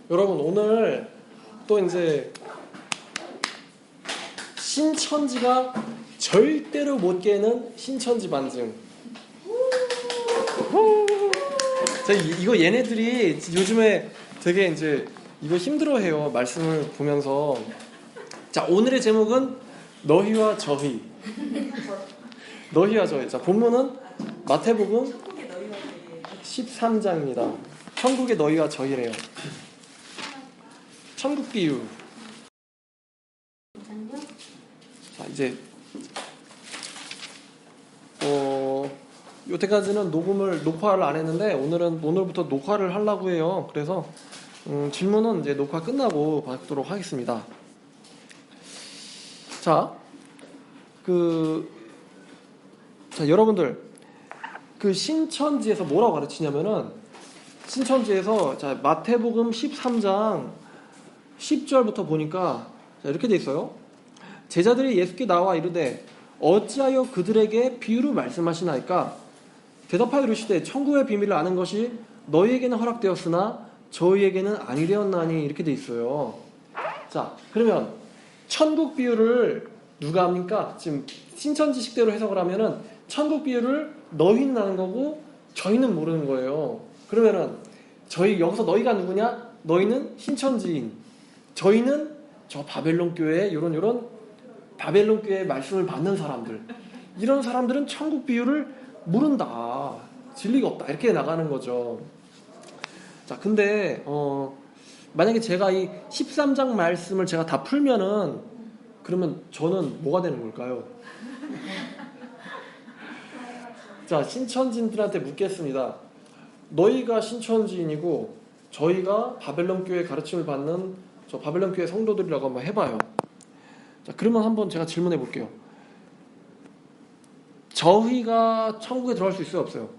여러분 오늘 또 이제 신천지가 절대로 못 깨는 신천지 반증. 이거 얘네들이 요즘에 되게 이제 이거 힘들어해요. 말씀을 보면서. 자, 오늘의 제목은 너희와 저희. 너희와 저희. 자, 본문은 마태복음 13장입니다. 천국의 너희와 저희래요. 천국 비유. 자, 이제 여태까지는 녹화를 안 했는데 오늘부터 녹화를 하려고 해요. 그래서 질문은 이제 녹화 끝나고 받도록 하겠습니다. 자, 여러분들 그 신천지에서 뭐라고 가르치냐면은 신천지에서 자, 마태복음 13장 10절부터 보니까 자, 이렇게 돼 있어요. 제자들이 예수께 나와 이르되 어찌하여 그들에게 비유로 말씀하시나이까? 대답하여 이르시되 천국의 비밀을 아는 것이 너희에게는 허락되었으나 저희에게는 아니 되었나니. 이렇게 돼 있어요. 자, 그러면 천국 비유를 누가 합니까? 지금 신천지식대로 해석을 하면은 천국 비유를 너희는 아는 거고 저희는 모르는 거예요. 그러면은 저희 여기서 너희가 누구냐? 너희는 신천지인, 저희는 저 바벨론 교회 요런 바벨론 교회의 말씀을 받는 사람들, 이런 사람들은 천국 비유를 모른다, 진리가 없다, 이렇게 나가는 거죠. 자, 근데 만약에 제가 이 13장 말씀을 제가 다 풀면은 그러면 저는 뭐가 되는 걸까요? 자, 신천지인들한테 묻겠습니다. 너희가 신천지인이고 저희가 바벨론 교회 가르침을 받는 저 바벨론 교회 성도들이라고 한번 해봐요. 자, 그러면 한번 제가 질문해 볼게요. 저희가 천국에 들어갈 수 있어요, 없어요?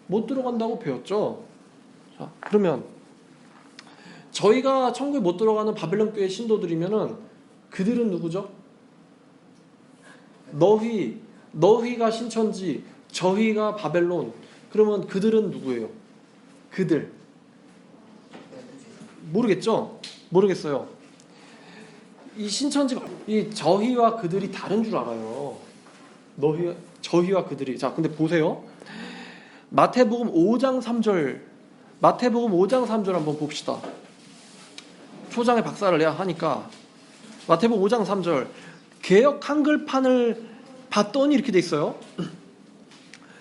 못 들어간다고 배웠죠? 자, 그러면 저희가 천국에 못 들어가는 바벨론 교회 신도들이면은 그들은 누구죠? 너희가 신천지, 저희가 바벨론. 그러면 그들은 누구예요? 그들. 모르겠죠? 모르겠어요. 이 신천지가 이 저희와 그들이 다른 줄 알아요. 저희와 그들이. 자, 근데 보세요. 마태복음 5장 3절 한번 봅시다. 초장에 박사를 내야 하니까 마태복음 5장 3절 개역 한글판을 봤더니 이렇게 돼 있어요.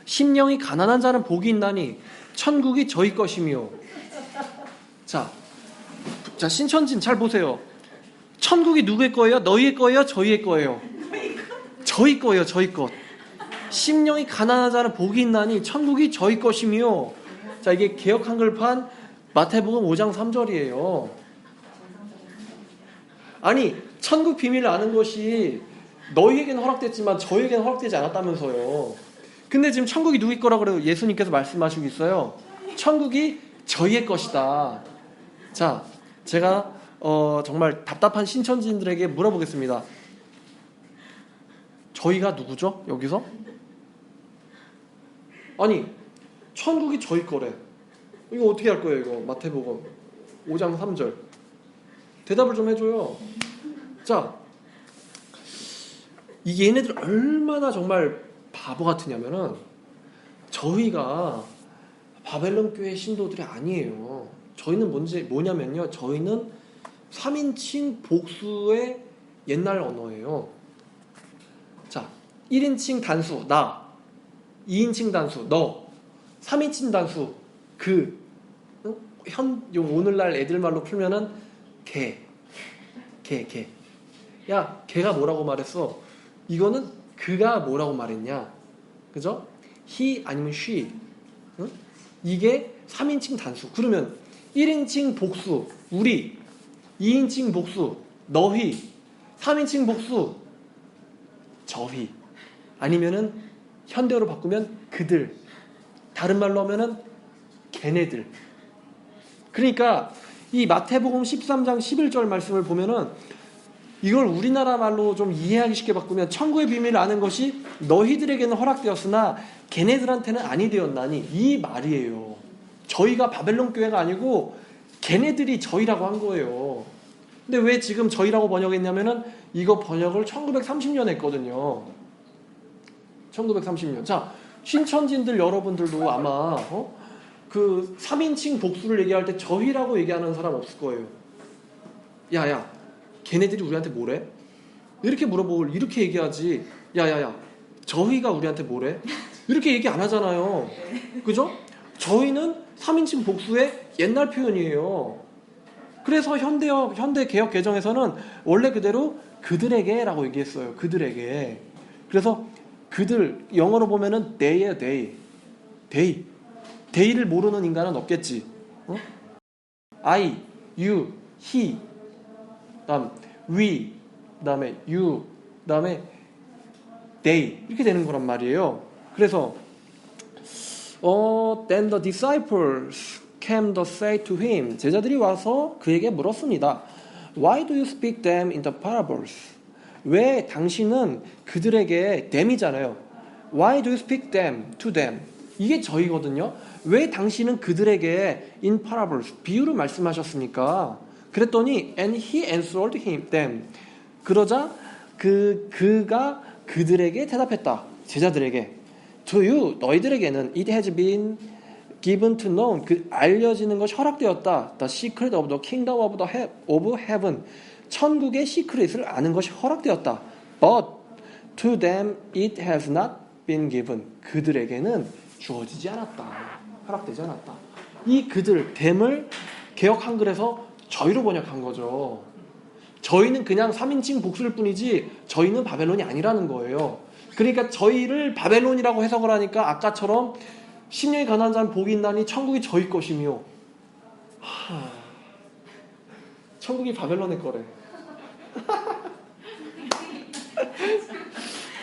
심령이 가난한 자는 복이 있나니 천국이 저희 것이며. 자, 신천지는 잘 보세요. 천국이 누구의 거예요? 너희의 거예요? 저희의 거예요? 저희 거예요. 저희 것. 심령이 가난한 자는 복이 있나니 천국이 저희 것이며. 자, 이게 개역 한글판 마태복음 5장 3절이에요. 아니, 천국 비밀을 아는 것이 너희에게는 허락됐지만 저희에게는 허락되지 않았다면서요. 근데 지금 천국이 누구의 거라고 예수님께서 말씀하시고 있어요. 천국이 저희의 것이다. 자, 제가 정말 답답한 신천지인들에게 물어보겠습니다. 저희가 누구죠? 여기서? 아니, 천국이 저희 거래. 이거 어떻게 할 거예요? 이거 마태복음 5장 3절 대답을 좀 해줘요. 자, 이 얘네들 얼마나 정말 바보 같으냐면은 저희가 바벨론 교회 신도들이 아니에요. 저희는 뭐냐면요, 저희는 3인칭 복수의 옛날 언어예요. 자, 1인칭 단수 나, 2인칭 단수 너, 3인칭 단수 그. 오늘날 애들 말로 풀면은 개. 야, 걔가 뭐라고 말했어? 이거는 그가 뭐라고 말했냐? 그죠? he 아니면 she. 응? 이게 3인칭 단수. 그러면 1인칭 복수 우리, 2인칭 복수 너희, 3인칭 복수 저희, 아니면은 현대어로 바꾸면 그들, 다른 말로 하면은 걔네들. 그러니까 이 마태복음 13장 11절 말씀을 보면은 이걸 우리나라 말로 좀 이해하기 쉽게 바꾸면 천국의 비밀을 아는 것이 너희들에게는 허락되었으나 걔네들한테는 아니 되었나니, 이 말이에요. 저희가 바벨론 교회가 아니고 걔네들이 저희라고 한 거예요. 근데 왜 지금 저희라고 번역했냐면은 이거 번역을 1930년에 했거든요. 1930년. 자, 신천지인들 여러분들도 아마 그 3인칭 복수를 얘기할 때 저희라고 얘기하는 사람 없을 거예요. 야야, 걔네들이 우리한테 뭐래? 이렇게 물어보고 이렇게 얘기하지. 야야야, 저희가 우리한테 뭐래? 이렇게 얘기 안 하잖아요. 그죠? 저희는 3인칭 복수의 옛날 표현이에요. 그래서 현대 개혁 개정에서는 원래 그대로 그들에게라고 얘기했어요. 그들에게. 그래서 그들, 영어로 보면은 they예요, they. they를 모르는 인간은 없겠지. I, you, he, 그다음 we, 그다음에 you, 그다음에 they 이렇게 되는 거란 말이에요. 그래서 then the disciples came to say to him, 제자들이 와서 그에게 물었습니다. Why do you speak them in the parables? 왜 당신은 그들에게 them이잖아요. Why do you speak them to them? 이게 저희거든요. 왜 당신은 그들에게 in parables, 비유로 말씀하셨습니까? 그랬더니 and he answered them. 그러자 그가 그들에게 대답했다. 제자들에게. To you, 너희들에게는 it has been given to know, 그 알려지는 것이 허락되었다. The secret of the kingdom of heaven. 천국의 시크릿을 아는 것이 허락되었다. But to them it has not been given. 그들에게는 주어지지 않았다. 허락되지 않았다. 이 그들, them을 개역 한글에서 저희로 번역한 거죠. 저희는 그냥 3인칭 복수일 뿐이지 저희는 바벨론이 아니라는 거예요. 그러니까 저희를 바벨론이라고 해석을 하니까 아까처럼 심령이 가난한 자는 복이 있나니 천국이 저희 것이며 천국이 바벨론의 거래.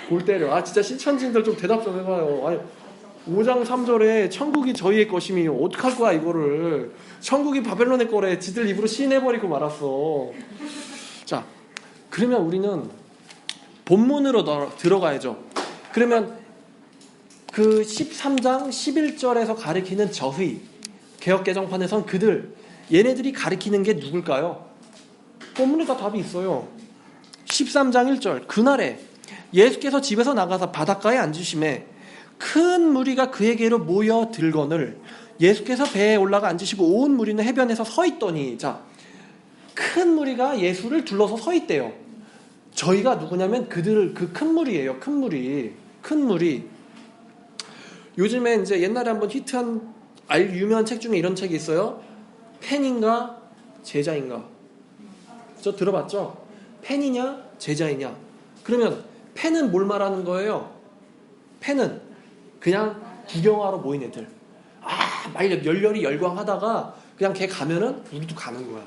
골 때려. 아 진짜 신천지인들 좀 대답 좀 해봐요. 아니 5장 3절에 천국이 저희의 것이며 어떡할 거야 이거를. 천국이 바벨론의 거래. 지들 입으로 시인해버리고 말았어. 자, 그러면 우리는 본문으로 들어가야죠. 그러면 그 13장 11절에서 가리키는 저희, 개역개정판에선 그들, 얘네들이 가리키는 게 누굴까요? 본문에 다 답이 있어요. 13장 1절, 그날에 예수께서 집에서 나가서 바닷가에 앉으심에 큰 무리가 그에게로 모여 들거늘 예수께서 배에 올라가 앉으시고 온 무리는 해변에서 서 있더니, 자, 큰 무리가 예수를 둘러서 서 있대요. 저희가 누구냐면 그들, 그 큰 무리예요. 큰 무리. 요즘에 이제 옛날에 한번 히트한 유명한 책 중에 이런 책이 있어요. 팬인가 제자인가. 저 들어봤죠? 팬이냐 제자이냐. 그러면 팬은 뭘 말하는 거예요? 팬은 그냥 구경하러 모인 애들. 막 열렬히 열광하다가 그냥 걔 가면은 우리도 가는 거야.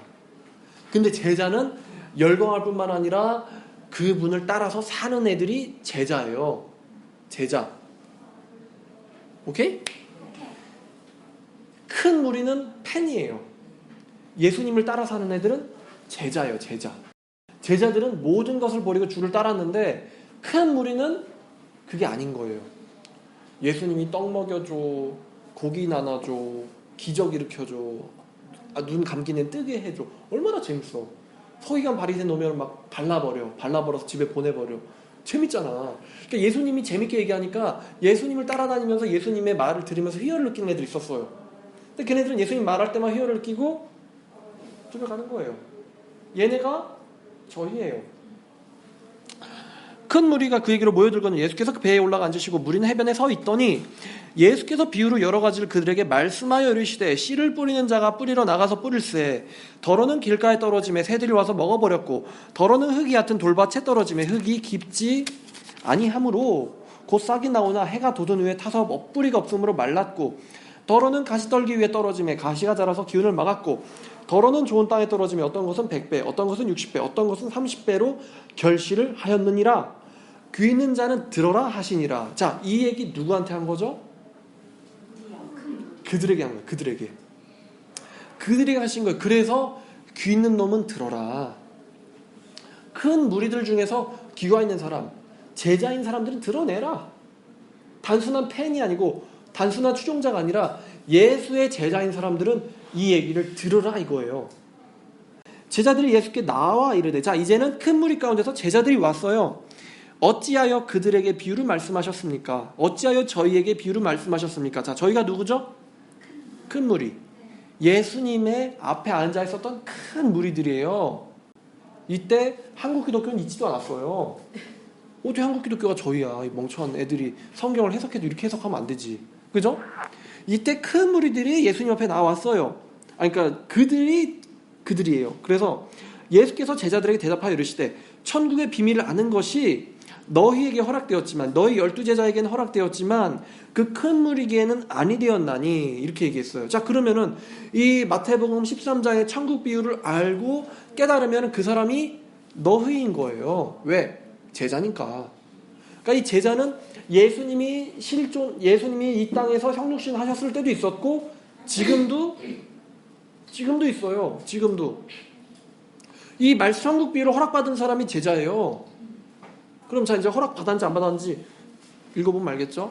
근데 제자는 열광할 뿐만 아니라 그분을 따라서 사는 애들이 제자예요. 제자. 오케이? 큰 무리는 팬이에요. 예수님을 따라 사는 애들은 제자예요. 제자. 제자들은 모든 것을 버리고 주를 따랐는데 큰 무리는 그게 아닌 거예요. 예수님이 떡 먹여줘, 고기 나눠줘, 기적 일으켜줘, 눈 감기는 뜨게 해줘. 얼마나 재밌어. 서기관 바리새 놓으면 막 발라버려서 집에 보내버려. 재밌잖아. 그러니까 예수님이 재밌게 얘기하니까 예수님을 따라다니면서 예수님의 말을 들으면서 희열을 느끼는 애들이 있었어요. 근데 걔네들은 예수님 말할 때만 희열을 느끼고 집에 가는 거예요. 얘네가 저희예요. 큰 무리가 그에게로 모여들거든 예수께서 그 배에 올라가 앉으시고 무리는 해변에 서 있더니 예수께서 비유로 여러 가지를 그들에게 말씀하여 이르시되 씨를 뿌리는 자가 뿌리러 나가서 뿌릴새 더러는 길가에 떨어짐에 새들이 와서 먹어버렸고 더러는 흙이 얕은 돌밭에 떨어짐에 흙이 깊지 아니하므로 곧 싹이 나오나 해가 돋은 후에 타서 뿌리가 없으므로 말랐고 더러는 가시떨기 위에 떨어짐에 가시가 자라서 기운을 막았고 더러는 좋은 땅에 떨어짐에 어떤 것은 100배 어떤 것은 60배 어떤 것은 30배로 결실을 하였느니라. 귀 있는 자는 들어라 하시니라. 자, 이 얘기 누구한테 한 거죠? 그들에게 한 거예요. 그들에게 하신 거예요. 그래서 귀 있는 놈은 들어라. 큰 무리들 중에서 귀가 있는 사람, 제자인 사람들은 드러내라. 단순한 팬이 아니고 단순한 추종자가 아니라 예수의 제자인 사람들은 이 얘기를 들으라 이거예요. 제자들이 예수께 나와 이르되, 자 이제는 큰 무리 가운데서 제자들이 왔어요. 어찌하여 그들에게 비유를 말씀하셨습니까? 어찌하여 저희에게 비유를 말씀하셨습니까? 자, 저희가 누구죠? 큰 무리. 예수님의 앞에 앉아 있었던 큰 무리들이에요. 이때 한국 기독교는 있지도 않았어요. 어떻게 한국 기독교가 저희야? 이 멍청한 애들이 성경을 해석해도 이렇게 해석하면 안 되지. 그죠? 이때 큰 무리들이 예수님 앞에 나왔어요. 그러니까 그들이에요. 그래서 예수께서 제자들에게 대답하여 이르시되, 천국의 비밀을 아는 것이 너희에게 허락되었지만, 너희 12제자에게는 허락되었지만 그 큰 무리에게는 아니 되었나니, 이렇게 얘기했어요. 자, 그러면은 이 마태복음 13장의 천국 비유를 알고 깨달으면 그 사람이 너희인 거예요. 왜? 제자니까. 그러니까 이 제자는 예수님이 이 땅에서 형육신 하셨을 때도 있었고 지금도 있어요. 지금도 이 말씀 천국 비유를 허락받은 사람이 제자예요. 그럼 자, 이제 허락 받았는지 안 받았는지 읽어보면 알겠죠?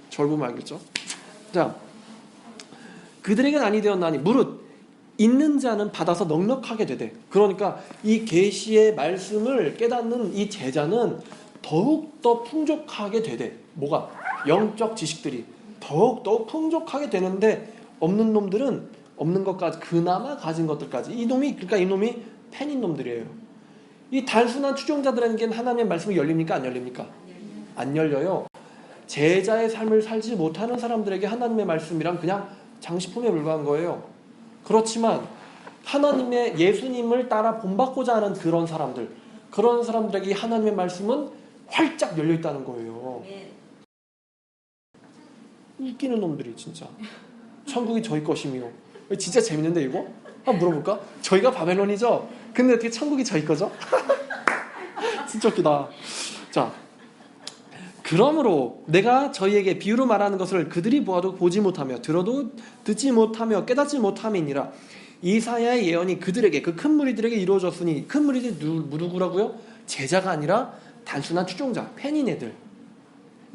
절 보면 알겠죠? 자, 그들에게는 아니 되었나니 무릇 있는 자는 받아서 넉넉하게 되되. 그러니까 이 계시의 말씀을 깨닫는 이 제자는 더욱더 풍족하게 되되. 뭐가? 영적 지식들이 더욱더 풍족하게 되는데, 없는 놈들은 없는 것까지, 그나마 가진 것들까지, 그러니까 이놈이 팬인 놈들이에요. 이 단순한 추종자들에게는 하나님의 말씀이 열립니까? 안 열립니까? 안 열려요. 제자의 삶을 살지 못하는 사람들에게 하나님의 말씀이란 그냥 장식품에 불과한 거예요. 그렇지만 예수님을 따라 본받고자 하는 그런 사람들에게 하나님의 말씀은 활짝 열려있다는 거예요. 웃기는 놈들이 진짜. 천국이 저희 것이며. 진짜 재밌는데 이거? 한번 물어볼까? 저희가 바벨론이죠? 근데 어떻게 천국이 저희 거죠? 진짜 웃기다. 자, 그러므로 내가 저희에게 비유로 말하는 것을 그들이 보아도 보지 못하며 들어도 듣지 못하며 깨닫지 못함이니라. 이사야의 예언이 그들에게, 그 큰 무리들에게 이루어졌으니, 큰 무리들이 누구라고요? 제자가 아니라 단순한 추종자, 팬인 애들,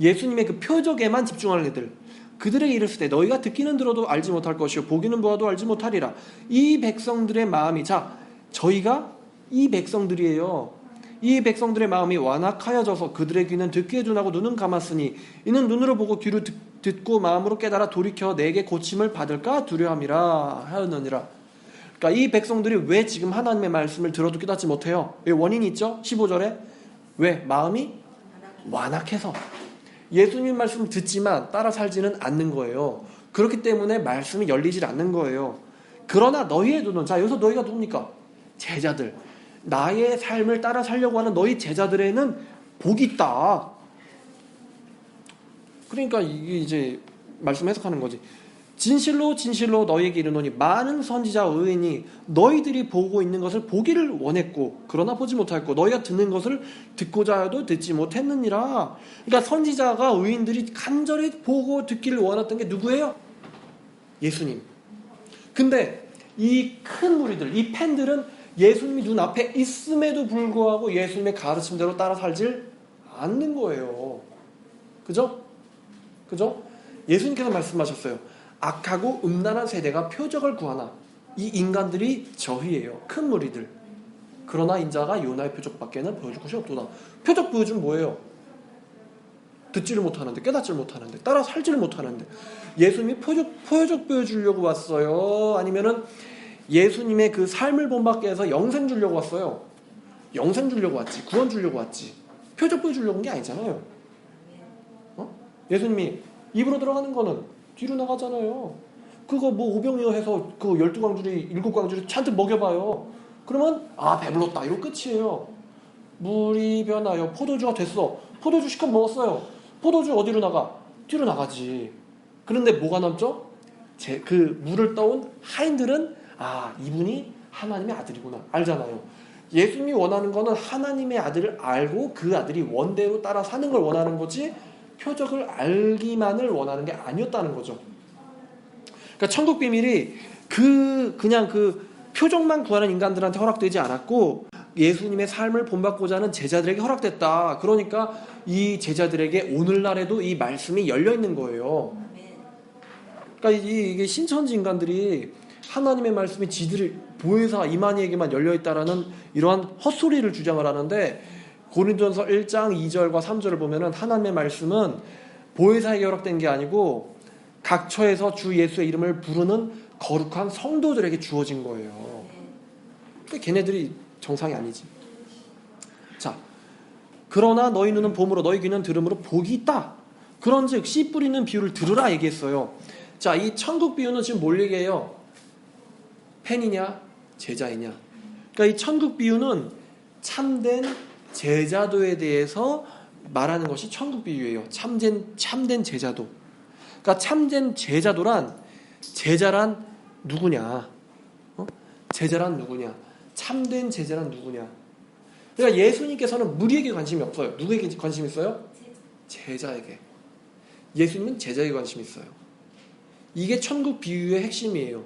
예수님의 그 표적에만 집중하는 애들. 그들에게 이르시되 너희가 듣기는 들어도 알지 못할 것이요 보기는 보아도 알지 못하리라. 이 백성들의 마음이, 자, 저희가 이 백성들이에요. 이 백성들의 마음이 완악하여져서 그들의 귀는 듣기에 둔하고 눈은 감았으니 이는 눈으로 보고 귀로 듣고 마음으로 깨달아 돌이켜 내게 고침을 받을까 두려움이라 하였느니라. 그러니까 이 백성들이 왜 지금 하나님의 말씀을 들어도 깨닫지 못해요? 왜? 원인이 있죠. 15절에 왜? 마음이 완악해서 예수님 말씀을 듣지만 따라 살지는 않는 거예요. 그렇기 때문에 말씀이 열리질 않는 거예요. 그러나 너희의 눈은, 자, 여기서 너희가 누굽니까? 제자들. 나의 삶을 따라 살려고 하는 너희 제자들에는 복이 있다. 그러니까 이게 이제 말씀 해석하는 거지. 진실로 진실로 너희에게 이르노니 많은 선지자 의인이 너희들이 보고 있는 것을 보기를 원했고 그러나 보지 못하였고 너희가 듣는 것을 듣고자 해도 듣지 못했느니라. 그러니까 선지자가, 의인들이 간절히 보고 듣기를 원했던 게 누구예요? 예수님. 근데 이 큰 무리들, 이 팬들은 예수님이 눈앞에 있음에도 불구하고 예수님의 가르침대로 따라 살질 않는 거예요. 그죠? 예수님께서 말씀하셨어요. 악하고 음란한 세대가 표적을 구하나 이 인간들이 저희예요. 큰 무리들. 그러나 인자가 요나의 표적밖에는 보여줄 것이 없도다. 표적 보여주면 뭐예요? 듣지를 못하는데, 깨닫지를 못하는데, 따라 살지를 못하는데. 예수님이 표적 보여주려고 왔어요? 아니면은 예수님의 그 삶을 본받기 위해서 영생 주려고 왔어요? 영생 주려고 왔지, 구원 주려고 왔지. 표적 보여주려고 온 게 아니잖아요. 예수님이 입으로 들어가는 거는 뒤로 나가잖아요. 그거 뭐 오병이어 해서 그 12광주리 7광주리 잔뜩 먹여봐요. 그러면 배불렀다, 이거 끝이에요. 물이 변하여 포도주가 됐어. 포도주 실컷 먹었어요. 포도주 어디로 나가? 뒤로 나가지. 그런데 뭐가 남죠? 그 물을 떠온 하인들은 이분이 하나님의 아들이구나 알잖아요. 예수님이 원하는 거는 하나님의 아들을 알고 그 아들이 원대로 따라 사는 걸 원하는 거지, 표적을 알기만을 원하는 게 아니었다는 거죠. 그러니까 천국 비밀이 그냥 그 표적만 구하는 인간들한테 허락되지 않았고 예수님의 삶을 본받고자 하는 제자들에게 허락됐다. 그러니까 이 제자들에게 오늘날에도 이 말씀이 열려 있는 거예요. 그러니까 이게 신천지 인간들이 하나님의 말씀이 지들이 보혜사 이만희에게만 열려있다라는 이러한 헛소리를 주장을 하는데, 고린도전서 1장 2절과 3절을 보면은 하나님의 말씀은 보혜사에게 허락된 게 아니고 각 처에서 주 예수의 이름을 부르는 거룩한 성도들에게 주어진 거예요. 그러니까 걔네들이 정상이 아니지. 자, 그러나 너희 눈은 봄으로 너희 귀는 들음으로 복이 있다. 그런즉 씨 뿌리는 비유를 들으라 얘기했어요. 자, 이 천국 비유는 지금 뭘 얘기해요? 팬이냐 제자이냐. 그러니까 이 천국 비유는 참된 제자도에 대해서 말하는 것이 천국 비유예요. 참된 제자도. 그러니까 참된 제자도란, 제자란 누구냐? 제자란 누구냐? 참된 제자란 누구냐? 그러니까 예수님께서는 무리에게 관심이 없어요. 누구에게 관심이 있어요? 제자에게. 예수님은 제자에게 관심이 있어요. 이게 천국 비유의 핵심이에요.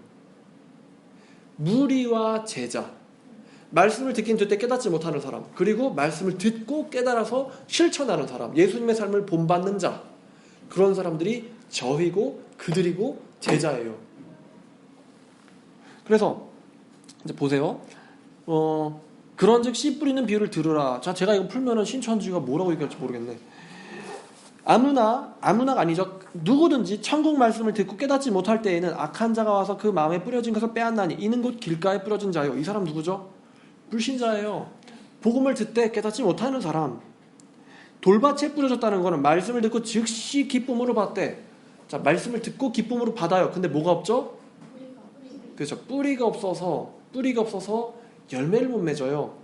무리와 제자. 말씀을 듣긴 듣되 깨닫지 못하는 사람, 그리고 말씀을 듣고 깨달아서 실천하는 사람, 예수님의 삶을 본받는 자, 그런 사람들이 저희고 그들이고 제자예요. 그래서 이제 보세요. 그런즉 씨 뿌리는 비유를 들으라. 자, 제가 이거 풀면은 신천지가 뭐라고 얘기할지 모르겠네. 아무나가 아니죠. 누구든지 천국 말씀을 듣고 깨닫지 못할 때에는 악한 자가 와서 그 마음에 뿌려진 것을 빼앗나니 이는 곧 길가에 뿌려진 자요. 이 사람 누구죠? 불신자예요. 복음을 듣되 깨닫지 못하는 사람. 돌밭에 뿌려졌다는 것은 말씀을 듣고 즉시 기쁨으로 받되, 자, 말씀을 듣고 기쁨으로 받아요. 근데 뭐가 없죠? 그렇죠. 뿌리가 없어서 열매를 못 맺어요.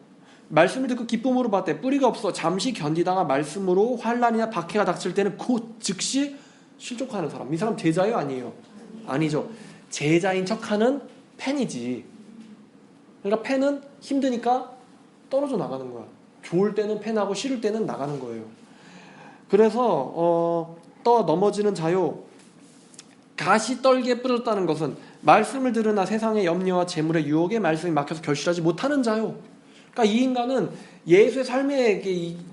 말씀을 듣고 기쁨으로 받되 뿌리가 없어 잠시 견디다가 말씀으로 환난이나 박해가 닥칠 때는 곧 즉시 실족하는 사람. 이 사람 제자예요? 아니에요? 아니죠. 제자인 척하는 팬이지. 그러니까 팬은 힘드니까 떨어져 나가는 거야. 좋을 때는 팬하고 싫을 때는 나가는 거예요. 그래서 떠 넘어지는 자요. 가시 떨기에 뿌렸다는 것은 말씀을 들으나 세상의 염려와 재물의 유혹에 말씀이 막혀서 결실하지 못하는 자요. 그러니까 이 인간은 예수의 삶에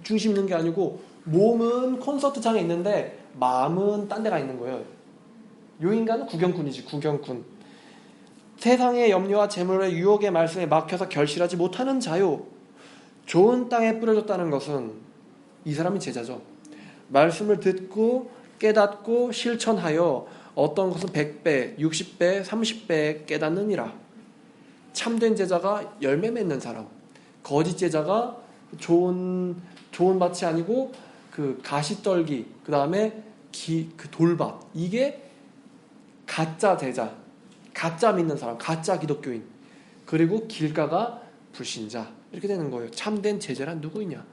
중심 있는 게 아니고 몸은 콘서트장에 있는데 마음은 딴 데가 있는 거예요. 이 인간은 구경꾼이지, 구경꾼. 세상의 염려와 재물의 유혹의 말씀에 막혀서 결실하지 못하는 자요. 좋은 땅에 뿌려졌다는 것은 이 사람이 제자죠. 말씀을 듣고 깨닫고 실천하여 어떤 것은 100배, 60배, 30배 깨닫느니라. 참된 제자가 열매 맺는 사람. 거짓 제자가 좋은 밭이 아니고 그 가시떨기, 그 다음에 그 돌밭. 이게 가짜 제자, 가짜 믿는 사람, 가짜 기독교인. 그리고 길가가 불신자. 이렇게 되는 거예요. 참된 제자란 누구이냐?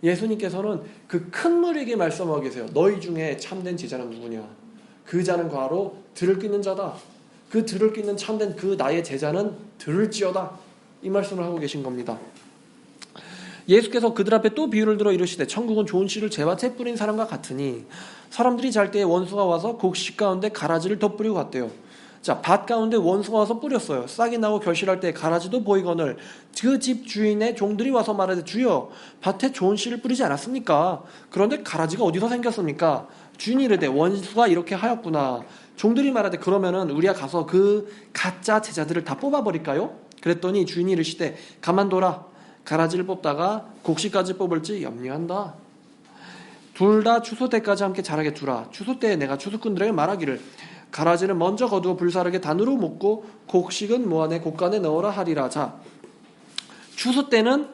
예수님께서는 그 큰 무리에게 말씀하고 계세요. 너희 중에 참된 제자는 누구냐? 그 자는 바로 들을 끼는 자다. 그 들을 끼는 참된 그 나의 제자는 들을지어다. 이 말씀을 하고 계신 겁니다. 예수께서 그들 앞에 또 비유를 들어 이르시되 천국은 좋은 씨를 제밭에 뿌린 사람과 같으니 사람들이 잘 때에 원수가 와서 곡식 가운데 가라지를 덧뿌리고 갔대요. 자, 밭 가운데 원수가 와서 뿌렸어요. 싹이 나고 결실할 때 가라지도 보이거늘 그 집 주인의 종들이 와서 말하되 주여 밭에 좋은 씨를 뿌리지 않았습니까? 그런데 가라지가 어디서 생겼습니까? 주인이 이르되 원수가 이렇게 하였구나. 종들이 말하되 그러면은 우리가 가서 그 가짜 제자들을 다 뽑아버릴까요? 그랬더니 주인이 이르시되 가만둬라. 가라지를 뽑다가 곡식까지 뽑을지 염려한다. 둘 다 추수 때까지 함께 자라게 두라. 추수 때에 내가 추수꾼들에게 말하기를 가라지는 먼저 거두어 불사르게 단으로 묶고 곡식은 모아내 곡간에 넣어라 하리라. 자, 추수 때는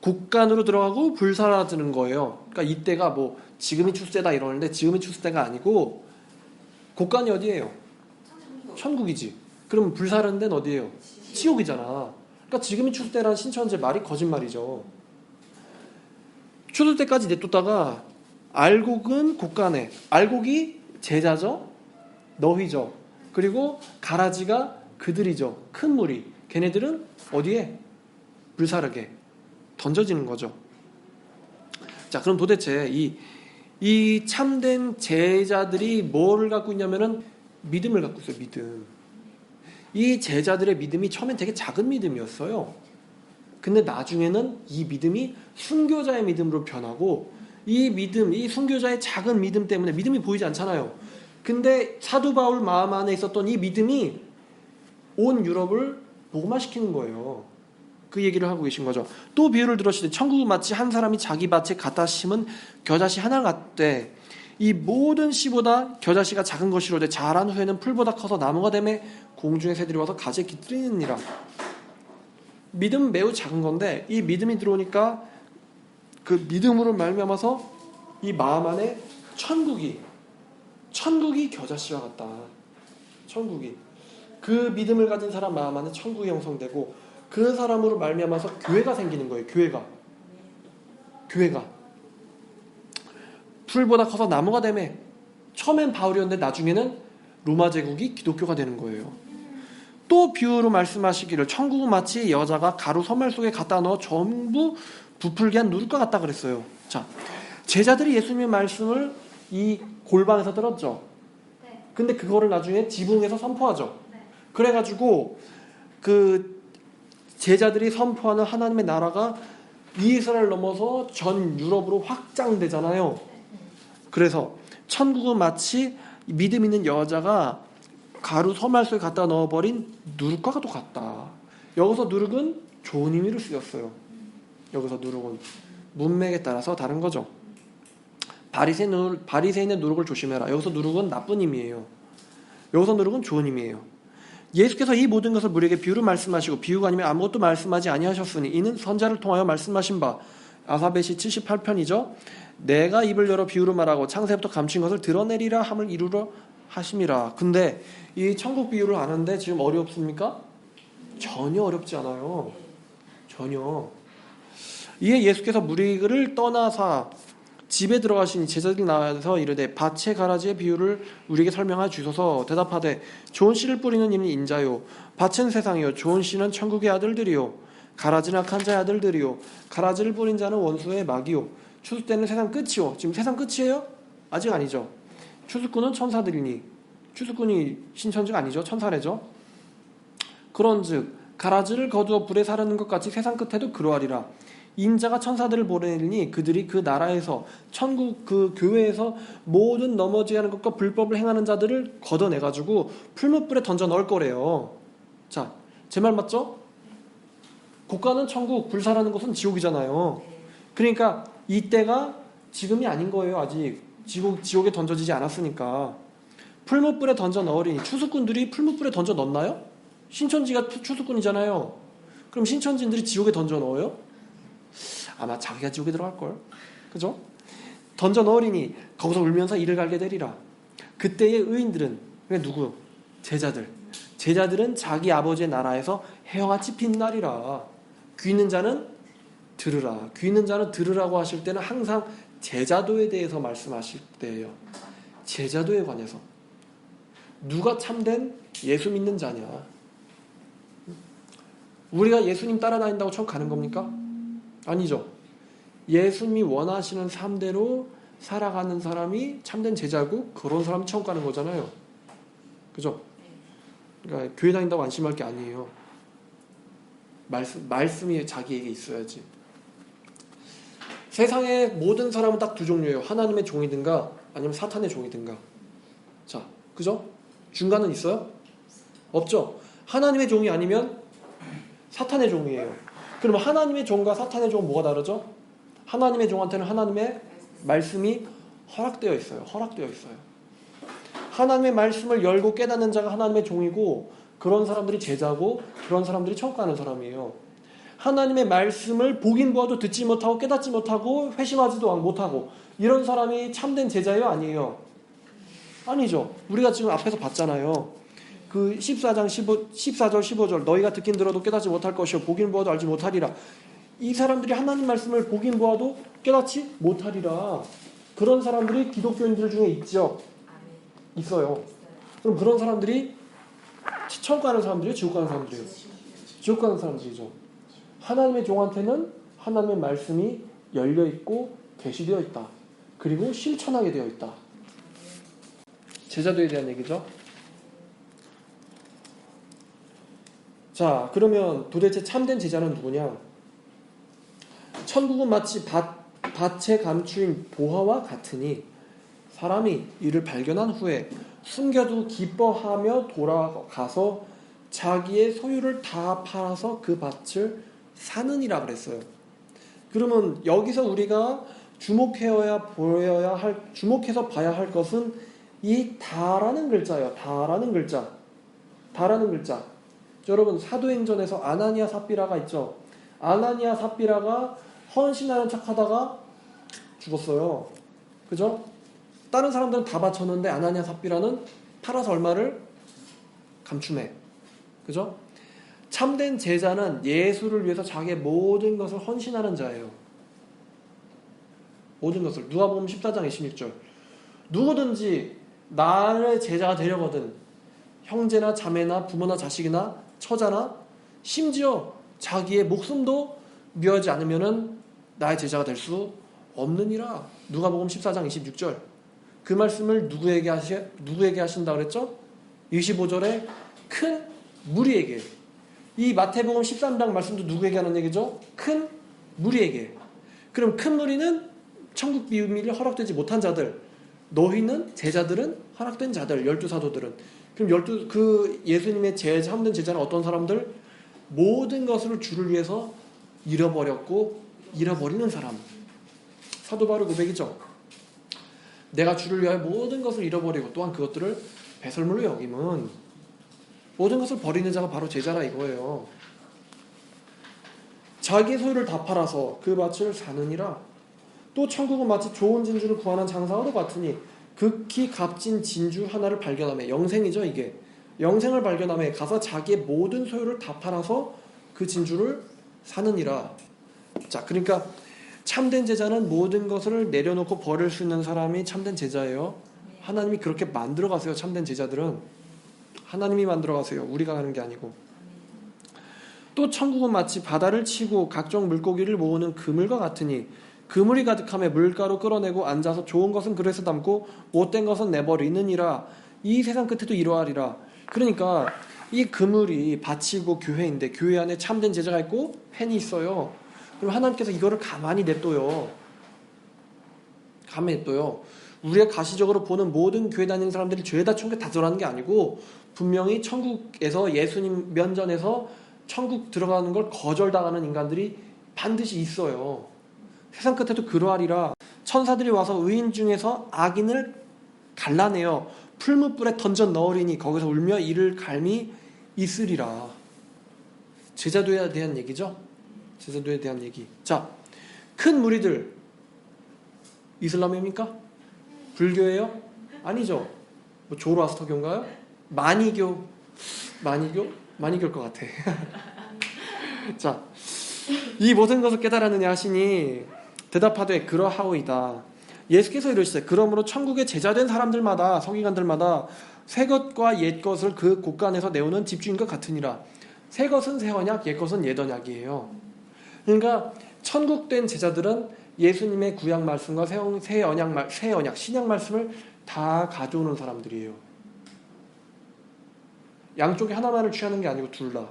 곡간으로 들어가고 불사라지는 거예요. 그러니까 이때가 뭐 지금이 추수 때다 이러는데 지금이 추수 때가 아니고 곡간이 어디예요? 천국이지. 그럼 불사르는 데는 어디예요? 지옥이잖아. 그러니까 지금이 추수 때라는 신천지 말이 거짓말이죠. 추수 때까지 내쫓다가 알곡은 곡간에, 알곡이 제자죠, 너희죠. 그리고 가라지가 그들이죠, 큰 무리. 걔네들은 어디에? 불사르게 던져지는 거죠. 자, 그럼 도대체 이 참된 제자들이 뭐를 갖고 있냐면은 믿음을 갖고 있어요. 믿음. 이 제자들의 믿음이 처음엔 되게 작은 믿음이었어요. 근데 나중에는 이 믿음이 순교자의 믿음으로 변하고 이 믿음, 이 순교자의 작은 믿음 때문에 믿음이 보이지 않잖아요. 근데 사도 바울 마음 안에 있었던 이 믿음이 온 유럽을 복음화시키는 거예요. 그 얘기를 하고 계신 거죠. 또 비유를 들으시되 천국은 마치 한 사람이 자기 밭에 갖다 심은 겨자씨 하나 같되 이 모든 씨보다 겨자씨가 작은 것이로되 자란 후에는 풀보다 커서 나무가 되매 공중의 새들이 와서 가지에 깃들이느니라. 믿음은 매우 작은 건데 이 믿음이 들어오니까 그 믿음으로 말미암아서 이 마음 안에 천국이 겨자씨와 같다. 천국이 그 믿음을 가진 사람 마음 안에 천국이 형성되고 그 사람으로 말미암아서 교회가 생기는 거예요. 교회가 풀보다 커서 나무가 되매 처음엔 바울이었는데 나중에는 로마 제국이 기독교가 되는 거예요. 또 비유로 말씀하시기를 천국은 마치 여자가 가루 소멸 속에 갖다 넣어 전부 부풀게 한 누룩과 같다 그랬어요. 자, 제자들이 예수님의 말씀을 이 골방에서 들었죠. 근데 그거를 나중에 지붕에서 선포하죠. 그래가지고 그 제자들이 선포하는 하나님의 나라가 이스라엘 넘어서 전 유럽으로 확장되잖아요. 그래서 천국은 마치 믿음 있는 여자가 가루 소말 속에 갖다 넣어버린 누룩과 똑같다. 여기서 누룩은 좋은 의미로 쓰였어요. 여기서 누룩은 문맥에 따라서 다른 거죠. 바리새인의 누룩을 조심해라. 여기서 누룩은 나쁜 의미예요. 여기서 누룩은 좋은 의미예요. 예수께서 이 모든 것을 우리에게 비유로 말씀하시고 비유가 아니면 아무것도 말씀하지 아니하셨으니 이는 선자를 통하여 말씀하신 바 아사벳이 78편이죠. 내가 입을 열어 비유로 말하고 창세부터 감춘 것을 드러내리라 함을 이루러 하심이라. 근데 이 천국 비유를 아는데 지금 어렵습니까? 전혀 어렵지 않아요. 전혀. 이에 예수께서 무리를 떠나사 집에 들어가시니 제자들이 나와서 이르되 밭의 가라지의 비유를 우리에게 설명하여 주소서. 대답하되 좋은 씨를 뿌리는 이는 인자요 밭은 세상이요 좋은 씨는 천국의 아들들이요 가라지는 악한 자의 아들들이요 가라지를 뿌린 자는 원수의 마귀요 추수 때는 세상 끝이요. 지금 세상 끝이에요? 아직 아니죠. 추수꾼은 천사들이니 추수꾼이 신천지가 아니죠. 천사래죠. 그런즉 가라지를 거두어 불에 사르는 것 같이 세상 끝에도 그러하리라. 인자가 천사들을 보내리니 그들이 그 나라에서 천국 그 교회에서 모든 넘어지게 하는 것과 불법을 행하는 자들을 걷어내가지고 풀무불에 던져 넣을 거래요. 자, 제 말 맞죠? 고가는 천국, 불사라는 것은 지옥이잖아요. 그러니까 이때가 지금이 아닌 거예요. 아직 지옥에 던져지지 않았으니까. 풀무불에 던져 넣으리니 추수꾼들이 풀무불에 던져 넣나요? 신천지가 추수꾼이잖아요. 그럼 신천지인들이 지옥에 던져 넣어요? 아마 자기가 지옥에 들어갈걸. 그죠? 던져 넣으리니 거기서 울면서 이를 갈게 되리라. 그때의 의인들은 누구? 제자들은 자기 아버지의 나라에서 해와같이 빛나리라. 귀 있는 자는 들으라. 귀 있는 자는 들으라고 하실 때는 항상 제자도에 대해서 말씀하실 때예요. 제자도에 관해서. 누가 참된 예수 믿는 자냐? 우리가 예수님 따라다닌다고 천국 가는 겁니까? 아니죠. 예수님이 원하시는 삶대로 살아가는 사람이 참된 제자고 그런 사람이 천국 가는 거잖아요. 그죠? 그러니까 교회 다닌다고 안심할 게 아니에요. 말씀이 자기에게 있어야지. 세상의 모든 사람은 딱 두 종류예요. 하나님의 종이든가 아니면 사탄의 종이든가. 자, 그죠? 중간은 있어요? 없죠? 하나님의 종이 아니면 사탄의 종이에요. 그러면 하나님의 종과 사탄의 종은 뭐가 다르죠? 하나님의 종한테는 하나님의 말씀이 허락되어 있어요. 하나님의 말씀을 열고 깨닫는 자가 하나님의 종이고 그런 사람들이 제자고 그런 사람들이 천국 가는 사람이에요. 하나님의 말씀을 보긴 보아도 듣지 못하고 깨닫지 못하고 회심하지도 못하고 이런 사람이 참된 제자예요? 아니에요? 아니죠. 우리가 지금 앞에서 봤잖아요. 그 14절 15절 너희가 듣긴 들어도 깨닫지 못할 것이요 보긴 보아도 알지 못하리라. 이 사람들이 하나님 말씀을 보긴 보아도 깨닫지 못하리라. 그런 사람들이 기독교인들 중에 있죠. 있어요. 그럼 그런 사람들이 천국 가는 사람들이에요? 지옥 가는 사람들이에요? 지옥 가는 사람들이죠. 하나님의 종한테는 하나님의 말씀이 열려있고 계시되어 있다. 그리고 실천하게 되어 있다. 제자도에 대한 얘기죠. 자, 그러면 도대체 참된 제자는 누구냐? 천국은 마치 밭에 감추인 보화와 같으니 사람이 이를 발견한 후에 숨겨도 기뻐하며 돌아가서 자기의 소유를 다 팔아서 그 밭을 사느니라 그랬어요. 그러면 여기서 우리가 주목해서 봐야 할 것은 이 다라는 글자예요. 다라는 글자. 다라는 글자. 여러분, 사도행전에서 아나니아 삽비라가 있죠. 아나니아 삽비라가 헌신하는 척하다가 죽었어요. 그죠? 다른 사람들은 다 바쳤는데 아나니아 삽비라는 팔아서 얼마를 감춤해. 그죠? 참된 제자는 예수를 위해서 자기의 모든 것을 헌신하는 자예요. 모든 것을. 누가복음 14장 26절. 누구든지 나의 제자가 되려거든 형제나 자매나 부모나 자식이나 처자나 심지어 자기의 목숨도 미워하지 않으면은 나의 제자가 될 수 없느니라. 누가복음 14장 26절. 그 말씀을 누구에게 하신다 그랬죠? 25절에 큰 무리에게. 이 마태복음 13장 말씀도 누구에게 하는 얘기죠? 큰 무리에게. 그럼 큰 무리는 천국 비밀이 허락되지 못한 자들, 너희는 제자들은 허락된 자들, 12사도들은. 그럼 그 예수님의 참된 제자는 어떤 사람들? 모든 것을 주를 위해서 잃어버렸고 잃어버리는 사람. 사도 바울 고백이죠. 내가 주를 위하여 모든 것을 잃어버리고 또한 그것들을 배설물로 여김은 모든 것을 버리는 자가 바로 제자라 이거예요. 자기의 소유를 다 팔아서 그 밭을 사느니라. 또 천국은 마치 좋은 진주를 구하는 장사와도 같으니 극히 값진 진주 하나를 발견하며, 영생이죠 이게. 영생을 발견하며 가서 자기의 모든 소유를 다 팔아서 그 진주를 사느니라. 자, 그러니까 참된 제자는 모든 것을 내려놓고 버릴 수 있는 사람이 참된 제자예요. 하나님이 그렇게 만들어 가세요. 참된 제자들은 하나님이 만들어 가세요. 우리가 가는 게 아니고. 또 천국은 마치 바다를 치고 각종 물고기를 모으는 그물과 같으니 그물이 가득하며 물가로 끌어내고 앉아서 좋은 것은 그릇에 담고 못된 것은 내버리느니라. 이 세상 끝에도 이러하리라. 그러니까 이 그물이 밭이고 교회인데 교회 안에 참된 제자가 있고 팬이 있어요. 그럼 하나님께서 이거를 가만히 냅둬요. 가만히 냅둬요. 우리가 가시적으로 보는 모든 교회 다니는 사람들이 죄다 천국에 다 들어가는 게 아니고 분명히 천국에서 예수님 면전에서 천국 들어가는 걸 거절당하는 인간들이 반드시 있어요. 세상 끝에도 그러하리라. 천사들이 와서 의인 중에서 악인을 갈라내어 풀무불에 던져 넣으리니 거기서 울며 이를 갈미 있으리라. 제자도에 대한 얘기죠. 제자도에 대한 얘기. 자, 큰 무리들 이슬람입니까? 불교예요? 아니죠. 뭐 조로아스터교인가요? 마니교일 것 같아. 자, 이 모든 것을 깨달았느냐 하시니 대답하되 그러하오이다. 예수께서 이러시되 그러므로 천국에 제자된 사람들마다 서기관들마다 새 것과 옛 것을 그 곳간에서 내오는 집주인과 같으니라. 새 것은 새 언약, 옛 것은 옛 언약이에요. 그러니까 천국된 제자들은 예수님의 구약 말씀과 새 언약, 신약 말씀을 다 가져오는 사람들이에요. 양쪽에 하나만을 취하는 게 아니고 둘 다.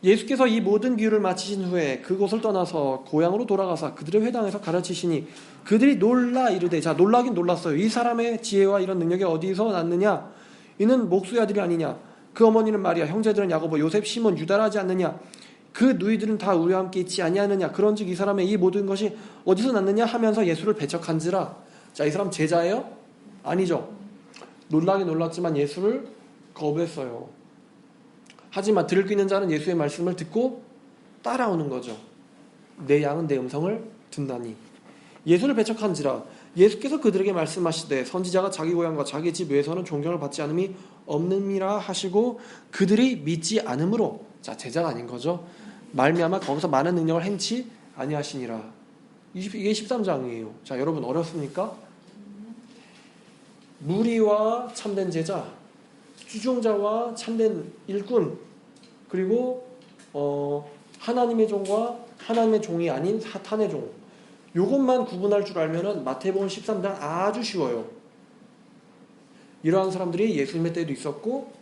예수께서 이 모든 비유를 마치신 후에 그곳을 떠나서 고향으로 돌아가사 그들의 회당에서 가르치시니 그들이 놀라 이르되. 자, 놀라긴 놀랐어요. 이 사람의 지혜와 이런 능력이 어디서 났느냐? 이는 목수의 아들이 아니냐? 그 어머니는 마리아, 형제들은 야고보, 요셉, 시몬, 유다라 하지 않느냐? 그 누이들은 다 우리와 함께 있지 아니하느냐? 그런즉 이 사람의 이 모든 것이 어디서 났느냐 하면서 예수를 배척한지라. 자, 이 사람 제자예요? 아니죠. 놀라긴 놀랐지만 예수를 거부했어요. 하지만 들을 귀 있는 자는 예수의 말씀을 듣고 따라오는 거죠. 내 양은 내 음성을 듣나니. 예수를 배척한지라. 예수께서 그들에게 말씀하시되 선지자가 자기 고향과 자기 집 외에서는 존경을 받지 않음이 없느니라 하시고 그들이 믿지 않으므로, 자, 제자가 아닌 거죠. 말미암아 거기서 많은 능력을 행치 아니하시니라. 이게 13장이에요. 자, 여러분 어렵습니까? 무리와 참된 제자, 추종자와 참된 일꾼, 그리고 하나님의 종과 하나님의 종이 아닌 사탄의 종, 요것만 구분할 줄 알면은 마태복음 13장 아주 쉬워요. 이러한 사람들이 예수님의 때에도 있었고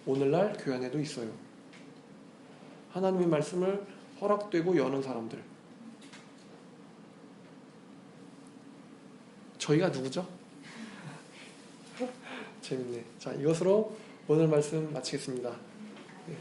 오늘날 교회 안에도 있어요. 하나님의 말씀을 허락되고 여는 사람들. 저희가 누구죠? 재밌네. 자, 이것으로 오늘 말씀 마치겠습니다. 네.